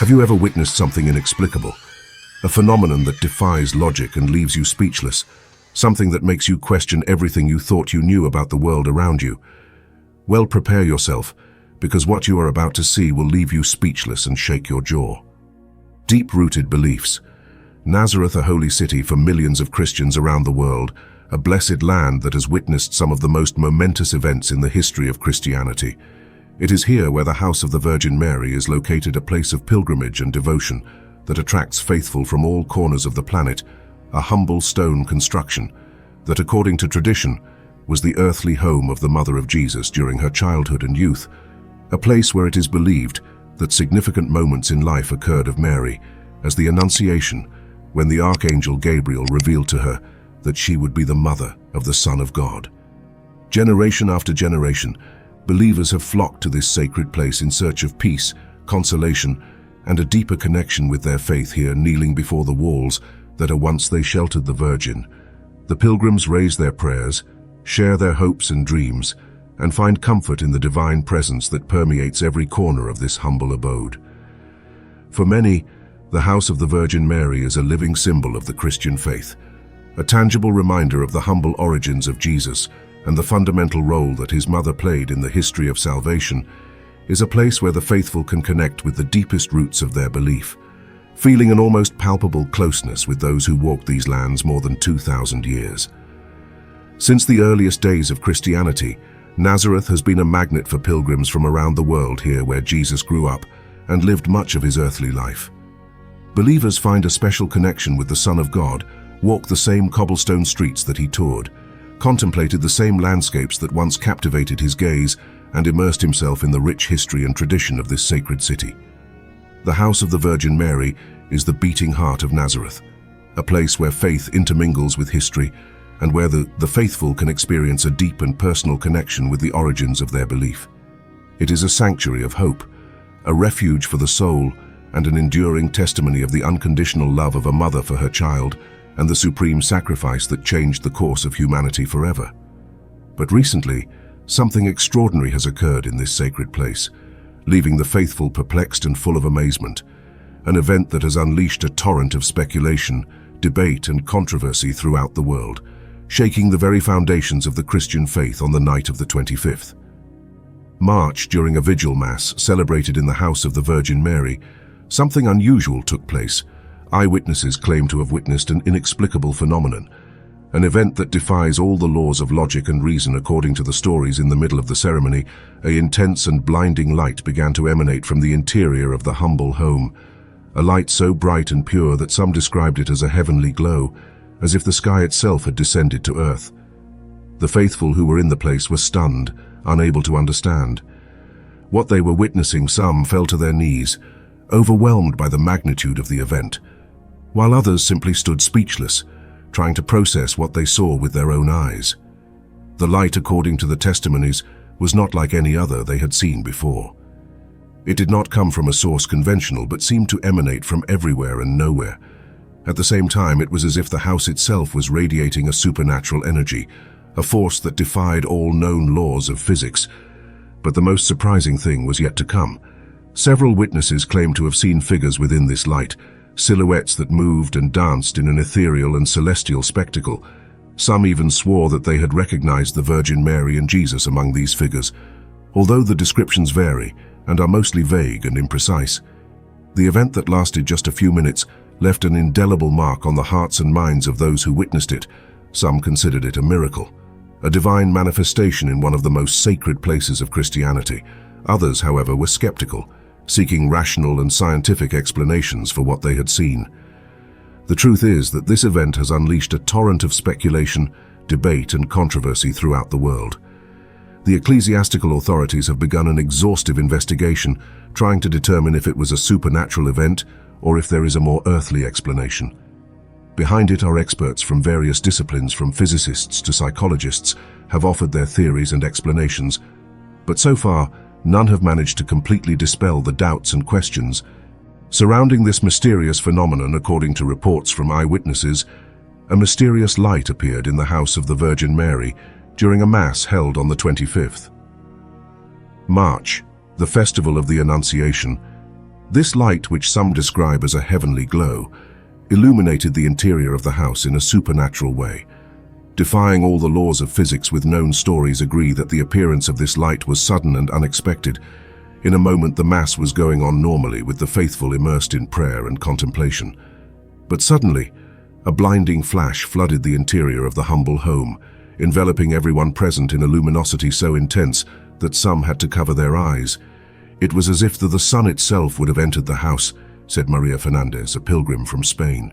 Have you ever witnessed something inexplicable? A phenomenon that defies logic and leaves you speechless? Something that makes you question everything you thought you knew about the world around you? Well, prepare yourself, because what you are about to see will leave you speechless and shake your jaw. Deep-rooted beliefs. Nazareth, a holy city for millions of Christians around the world, a blessed land that has witnessed some of the most momentous events in the history of Christianity. It is here where the house of the Virgin Mary is located, a place of pilgrimage and devotion that attracts faithful from all corners of the planet, a humble stone construction that, according to tradition, was the earthly home of the mother of Jesus during her childhood and youth, a place where it is believed that significant moments in life occurred of Mary, as the Annunciation, when the Archangel Gabriel revealed to her that she would be the mother of the Son of God. Generation after generation, believers have flocked to this sacred place in search of peace, consolation, and a deeper connection with their faith here, kneeling before the walls that once they sheltered the Virgin. The pilgrims raise their prayers, share their hopes and dreams, and find comfort in the divine presence that permeates every corner of this humble abode. For many, the house of the Virgin Mary is a living symbol of the Christian faith, a tangible reminder of the humble origins of Jesus and the fundamental role that his mother played in the history of salvation. Is a place where the faithful can connect with the deepest roots of their belief, feeling an almost palpable closeness with those who walked these lands more than 2,000 years. Since the earliest days of Christianity, Nazareth has been a magnet for pilgrims from around the world, here where Jesus grew up and lived much of his earthly life. Believers find a special connection with the Son of God, walk the same cobblestone streets that he toured, contemplated the same landscapes that once captivated his gaze, and immersed himself in the rich history and tradition of this sacred city. The house of the Virgin Mary is the beating heart of Nazareth, a place where faith intermingles with history and where the faithful can experience a deep and personal connection with the origins of their belief. It is a sanctuary of hope, a refuge for the soul, and an enduring testimony of the unconditional love of a mother for her child and the supreme sacrifice that changed the course of humanity forever. But recently, something extraordinary has occurred in this sacred place, leaving the faithful perplexed and full of amazement, an event that has unleashed a torrent of speculation, debate, and controversy throughout the world, shaking the very foundations of the Christian faith on the night of the 25th March. During a vigil mass celebrated in the house of the Virgin Mary, something unusual took place. Eyewitnesses claim to have witnessed an inexplicable phenomenon, an event that defies all the laws of logic and reason. According to the stories, in the middle of the ceremony, an intense and blinding light began to emanate from the interior of the humble home, a light so bright and pure that some described it as a heavenly glow, as if the sky itself had descended to earth. The faithful who were in the place were stunned, unable to understand what they were witnessing. Some fell to their knees, overwhelmed by the magnitude of the event, while others simply stood speechless, trying to process what they saw with their own eyes. The light, according to the testimonies, was not like any other they had seen before. It did not come from a source conventional, but seemed to emanate from everywhere and nowhere. At the same time, it was as if the house itself was radiating a supernatural energy, a force that defied all known laws of physics. But the most surprising thing was yet to come. Several witnesses claimed to have seen figures within this light, silhouettes that moved and danced in an ethereal and celestial spectacle. Some even swore that they had recognized the Virgin Mary and Jesus among these figures. Although the descriptions vary and are mostly vague and imprecise, the event that lasted just a few minutes left an indelible mark on the hearts and minds of those who witnessed it. Some considered it a miracle, a divine manifestation in one of the most sacred places of Christianity. Others, however, were skeptical, seeking rational and scientific explanations for what they had seen. The truth is that this event has unleashed a torrent of speculation, debate, and controversy throughout the world. The ecclesiastical authorities have begun an exhaustive investigation, trying to determine if it was a supernatural event or if there is a more earthly explanation. Behind it are experts from various disciplines, from physicists to psychologists, have offered their theories and explanations, but so far, none have managed to completely dispel the doubts and questions surrounding this mysterious phenomenon. According to reports from eyewitnesses, a mysterious light appeared in the house of the Virgin Mary during a mass held on the 25th March, the festival of the Annunciation. This light, which some describe as a heavenly glow, illuminated the interior of the house in a supernatural way. Defying all the laws of physics, with known stories agree that the appearance of this light was sudden and unexpected. In a moment, the Mass was going on normally, with the faithful immersed in prayer and contemplation. But suddenly, a blinding flash flooded the interior of the humble home, enveloping everyone present in a luminosity so intense that some had to cover their eyes. It was as if the sun itself would have entered the house, said Maria Fernandez, a pilgrim from Spain.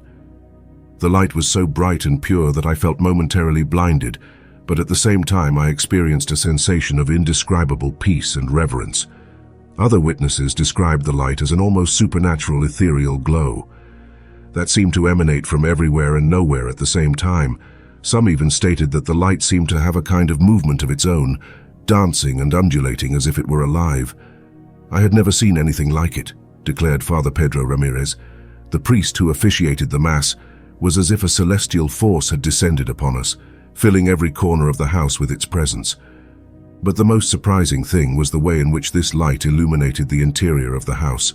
The light was so bright and pure that I felt momentarily blinded, but at the same time I experienced a sensation of indescribable peace and reverence. Other witnesses described the light as an almost supernatural ethereal glow that seemed to emanate from everywhere and nowhere at the same time. Some even stated that the light seemed to have a kind of movement of its own, dancing and undulating as if it were alive. I had never seen anything like it, declared Father Pedro Ramirez. The priest who officiated the Mass was as if a celestial force had descended upon us, filling every corner of the house with its presence. But the most surprising thing was the way in which this light illuminated the interior of the house.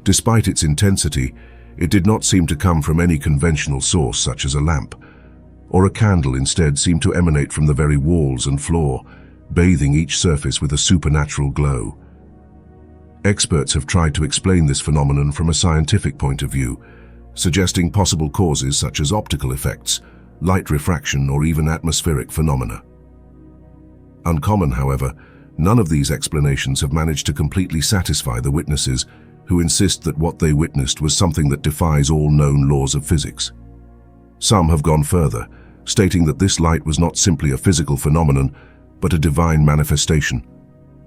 Despite its intensity, it did not seem to come from any conventional source such as a lamp or a candle. Instead seemed to emanate from the very walls and floor, bathing each surface with a supernatural glow. Experts have tried to explain this phenomenon from a scientific point of view, suggesting possible causes such as optical effects, light refraction, or even atmospheric phenomena. Uncommon, however, none of these explanations have managed to completely satisfy the witnesses, who insist that what they witnessed was something that defies all known laws of physics. Some have gone further, stating that this light was not simply a physical phenomenon, but a divine manifestation,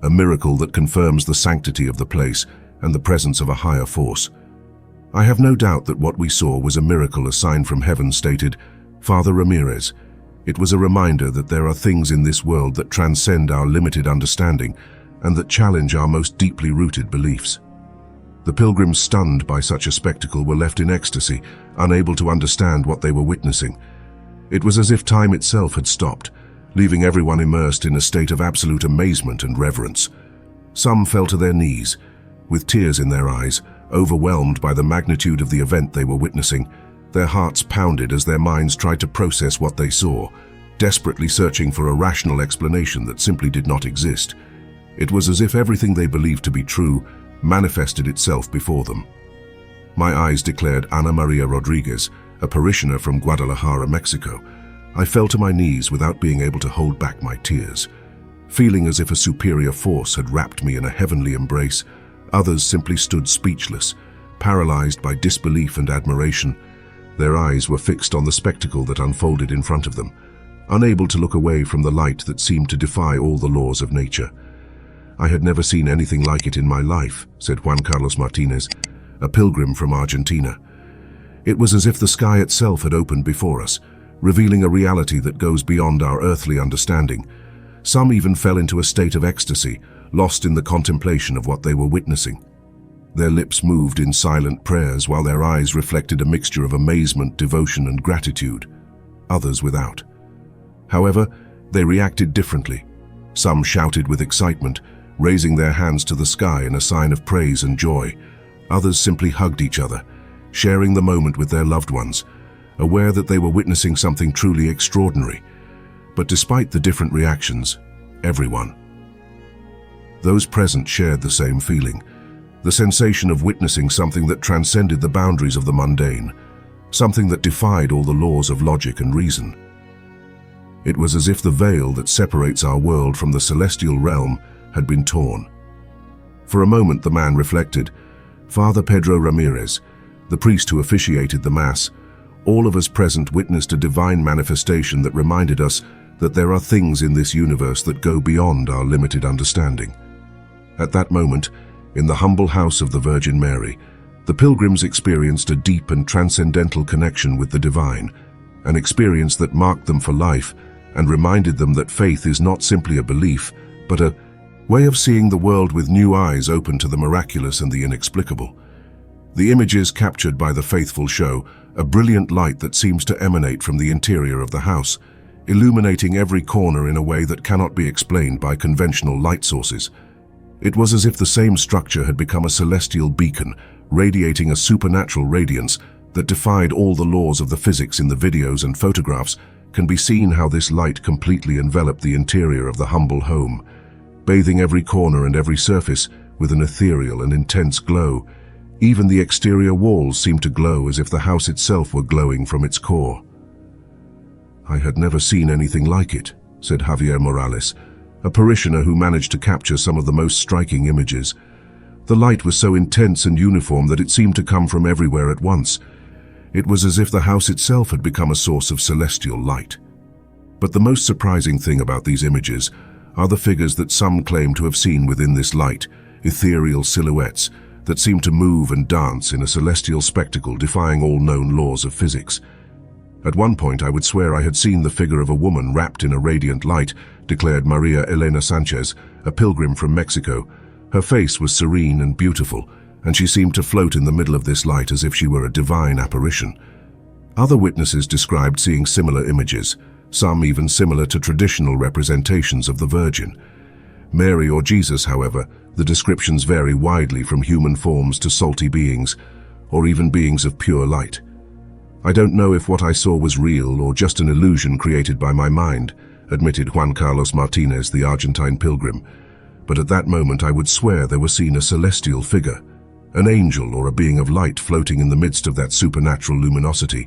a miracle that confirms the sanctity of the place and the presence of a higher force. I have no doubt that what we saw was a miracle, a sign from heaven, stated Father Ramirez. It was a reminder that there are things in this world that transcend our limited understanding and that challenge our most deeply rooted beliefs. The pilgrims, stunned by such a spectacle, were left in ecstasy, unable to understand what they were witnessing. It was as if time itself had stopped, leaving everyone immersed in a state of absolute amazement and reverence. Some fell to their knees, with tears in their eyes, overwhelmed by the magnitude of the event they were witnessing. Their hearts pounded as their minds tried to process what they saw, desperately searching for a rational explanation that simply did not exist. It was as if everything they believed to be true manifested itself before them. My eyes, declared Ana Maria Rodriguez, a parishioner from Guadalajara, Mexico. I fell to my knees without being able to hold back my tears, feeling as if a superior force had wrapped me in a heavenly embrace. Others simply stood speechless, paralyzed by disbelief and admiration. Their eyes were fixed on the spectacle that unfolded in front of them, unable to look away from the light that seemed to defy all the laws of nature. I had never seen anything like it in my life, said Juan Carlos Martinez, a pilgrim from Argentina. It was as if the sky itself had opened before us, revealing a reality that goes beyond our earthly understanding. Some even fell into a state of ecstasy, lost in the contemplation of what they were witnessing. Their lips moved in silent prayers while their eyes reflected a mixture of amazement, devotion, and gratitude. Others without. However, they reacted differently. Some shouted with excitement, raising their hands to the sky in a sign of praise and joy. Others simply hugged each other, sharing the moment with their loved ones, aware that they were witnessing something truly extraordinary. But despite the different reactions, those present shared the same feeling, the sensation of witnessing something that transcended the boundaries of the mundane, something that defied all the laws of logic and reason. It was as if the veil that separates our world from the celestial realm had been torn. For a moment the man reflected. Father Pedro Ramirez, the priest who officiated the Mass, all of us present witnessed a divine manifestation that reminded us that there are things in this universe that go beyond our limited understanding. At that moment, in the humble house of the Virgin Mary, the pilgrims experienced a deep and transcendental connection with the divine, an experience that marked them for life and reminded them that faith is not simply a belief, but a way of seeing the world with new eyes open to the miraculous and the inexplicable. The images captured by the faithful show a brilliant light that seems to emanate from the interior of the house, illuminating every corner in a way that cannot be explained by conventional light sources. It was as if the same structure had become a celestial beacon, radiating a supernatural radiance that defied all the laws of the physics in the videos and photographs. Can be seen how this light completely enveloped the interior of the humble home, bathing every corner and every surface with an ethereal and intense glow. Even the exterior walls seemed to glow as if the house itself were glowing from its core. "I had never seen anything like it," said Javier Morales, a parishioner who managed to capture some of the most striking images. The light was so intense and uniform that it seemed to come from everywhere at once. It was as if the house itself had become a source of celestial light. But the most surprising thing about these images are the figures that some claim to have seen within this light, ethereal silhouettes that seem to move and dance in a celestial spectacle defying all known laws of physics. At one point I would swear I had seen the figure of a woman wrapped in a radiant light, declared Maria Elena Sanchez, a pilgrim from Mexico. Her face was serene and beautiful, and she seemed to float in the middle of this light as if she were a divine apparition. Other witnesses described seeing similar images, some even similar to traditional representations of the Virgin. Mary or Jesus, however, the descriptions vary widely from human forms to salty beings, or even beings of pure light. "I don't know if what I saw was real or just an illusion created by my mind," admitted Juan Carlos Martinez, the Argentine pilgrim. "But at that moment I would swear there was seen a celestial figure, an angel or a being of light floating in the midst of that supernatural luminosity."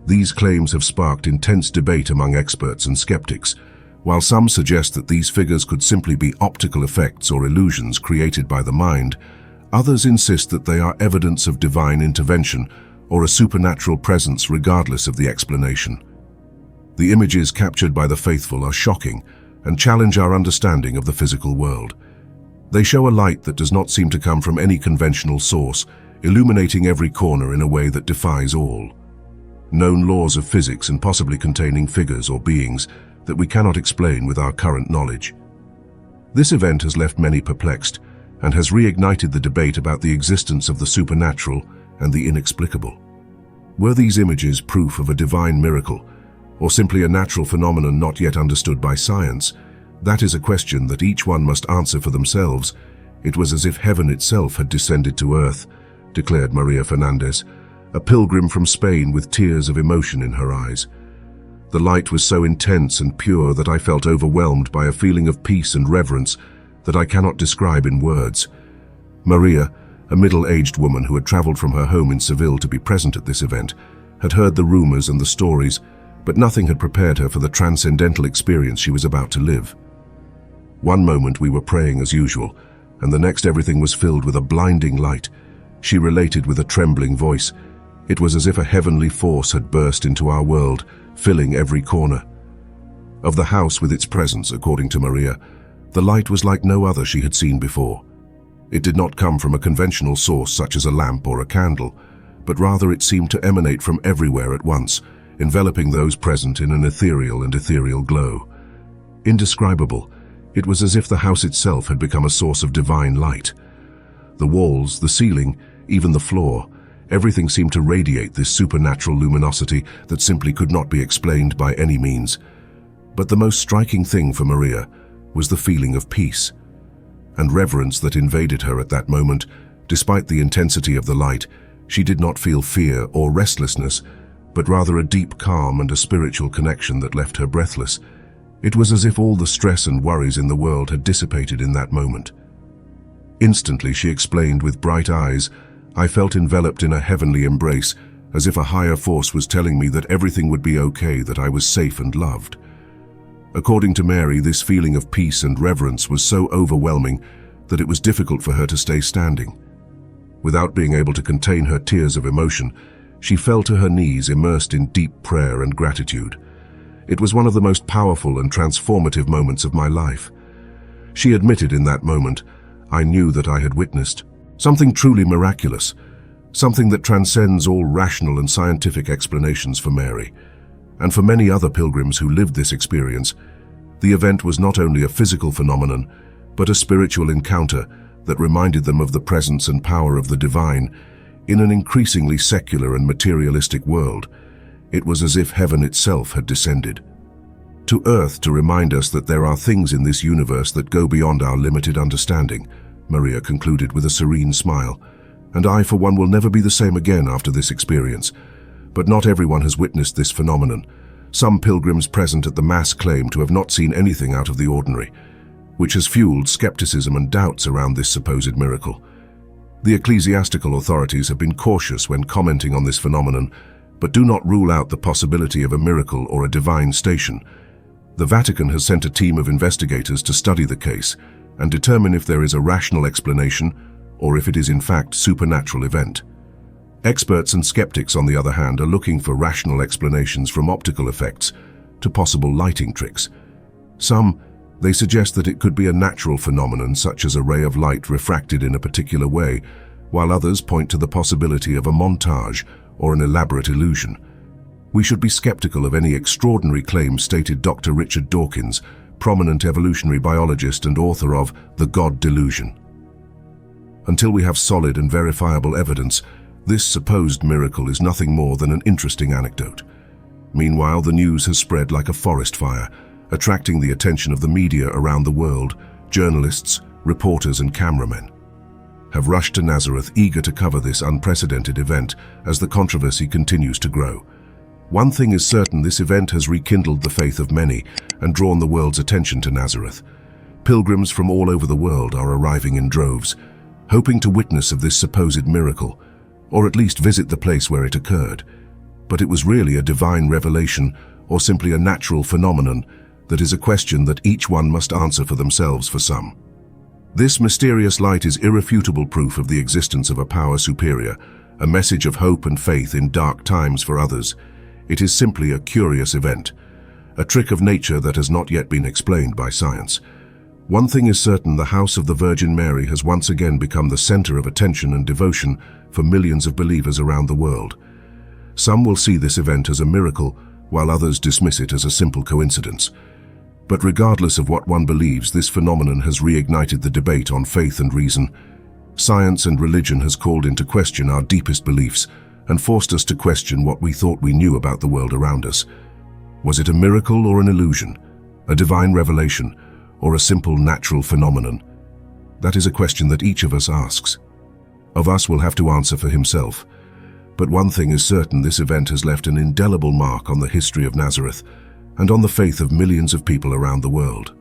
These claims have sparked intense debate among experts and skeptics. While some suggest that these figures could simply be optical effects or illusions created by the mind, others insist that they are evidence of divine intervention or a supernatural presence regardless of the explanation. The images captured by the faithful are shocking and challenge our understanding of the physical world. They show a light that does not seem to come from any conventional source, illuminating every corner in a way that defies all known laws of physics and possibly containing figures or beings that we cannot explain with our current knowledge. This event has left many perplexed and has reignited the debate about the existence of the supernatural and the inexplicable. Were these images proof of a divine miracle, or simply a natural phenomenon not yet understood by science? That is a question that each one must answer for themselves. "It was as if heaven itself had descended to earth," declared Maria Fernandez, a pilgrim from Spain with tears of emotion in her eyes. "The light was so intense and pure that I felt overwhelmed by a feeling of peace and reverence that I cannot describe in words." Maria, a middle-aged woman who had traveled from her home in Seville to be present at this event, had heard the rumors and the stories, but nothing had prepared her for the transcendental experience she was about to live. "One moment we were praying as usual, and the next everything was filled with a blinding light," she related with a trembling voice. "It was as if a heavenly force had burst into our world, filling every corner." Of the house with its presence, according to Maria, the light was like no other she had seen before. It did not come from a conventional source such as a lamp or a candle, but rather it seemed to emanate from everywhere at once, enveloping those present in an ethereal glow. Indescribable, it was as if the house itself had become a source of divine light. The walls, the ceiling, even the floor, everything seemed to radiate this supernatural luminosity that simply could not be explained by any means. But the most striking thing for Maria was the feeling of peace and reverence that invaded her at that moment. Despite the intensity of the light, she did not feel fear or restlessness, but rather a deep calm and a spiritual connection that left her breathless. It was as if all the stress and worries in the world had dissipated in that moment. Instantly, she explained with bright eyes, "I felt enveloped in a heavenly embrace, as if a higher force was telling me that everything would be okay, that I was safe and loved." According to Mary, this feeling of peace and reverence was so overwhelming that it was difficult for her to stay standing. Without being able to contain her tears of emotion, she fell to her knees, immersed in deep prayer and gratitude. "It was one of the most powerful and transformative moments of my life." She admitted in that moment, "I knew that I had witnessed something truly miraculous, something that transcends all rational and scientific explanations." For Mary, and for many other pilgrims who lived this experience, the event was not only a physical phenomenon, but a spiritual encounter that reminded them of the presence and power of the divine in an increasingly secular and materialistic world. It was as if heaven itself had descended to earth to remind us that there are things in this universe that go beyond our limited understanding. Maria concluded with a serene smile. "And I, for one, will never be the same again after this experience. But not everyone has witnessed this phenomenon. Some pilgrims present at the Mass claim to have not seen anything out of the ordinary, which has fueled skepticism and doubts around this supposed miracle. The ecclesiastical authorities have been cautious when commenting on this phenomenon, but do not rule out the possibility of a miracle or a divine station. The Vatican has sent a team of investigators to study the case and determine if there is a rational explanation or if it is in fact a supernatural event. Experts and skeptics, on the other hand, are looking for rational explanations from optical effects to possible lighting tricks. They suggest that it could be a natural phenomenon such as a ray of light refracted in a particular way, while others point to the possibility of a montage or an elaborate illusion. We should be skeptical of any extraordinary claims, stated Dr. Richard Dawkins, prominent evolutionary biologist and author of The God Delusion. Until we have solid and verifiable evidence, this supposed miracle is nothing more than an interesting anecdote. Meanwhile, the news has spread like a forest fire, attracting the attention of the media around the world. Journalists, reporters and cameramen have rushed to Nazareth, eager to cover this unprecedented event as the controversy continues to grow. One thing is certain: this event has rekindled the faith of many and drawn the world's attention to Nazareth. Pilgrims from all over the world are arriving in droves, hoping to witness of this supposed miracle, or at least visit the place where it occurred. But it was really a divine revelation or simply a natural phenomenon? That is a question that each one must answer for themselves. For some, this mysterious light is irrefutable proof of the existence of a power superior, a message of hope and faith in dark times. For others, it is simply a curious event, a trick of nature that has not yet been explained by science. One thing is certain: the house of the Virgin Mary has once again become the center of attention and devotion for millions of believers around the world. Some will see this event as a miracle, while others dismiss it as a simple coincidence. But regardless of what one believes, this phenomenon has reignited the debate on faith and reason. Science and religion has called into question our deepest beliefs and forced us to question what we thought we knew about the world around us. Was it a miracle or an illusion, a divine revelation, or a simple natural phenomenon? That is a question that each of us asks. Of us will have to answer for himself. But one thing is certain: this event has left an indelible mark on the history of Nazareth and on the faith of millions of people around the world.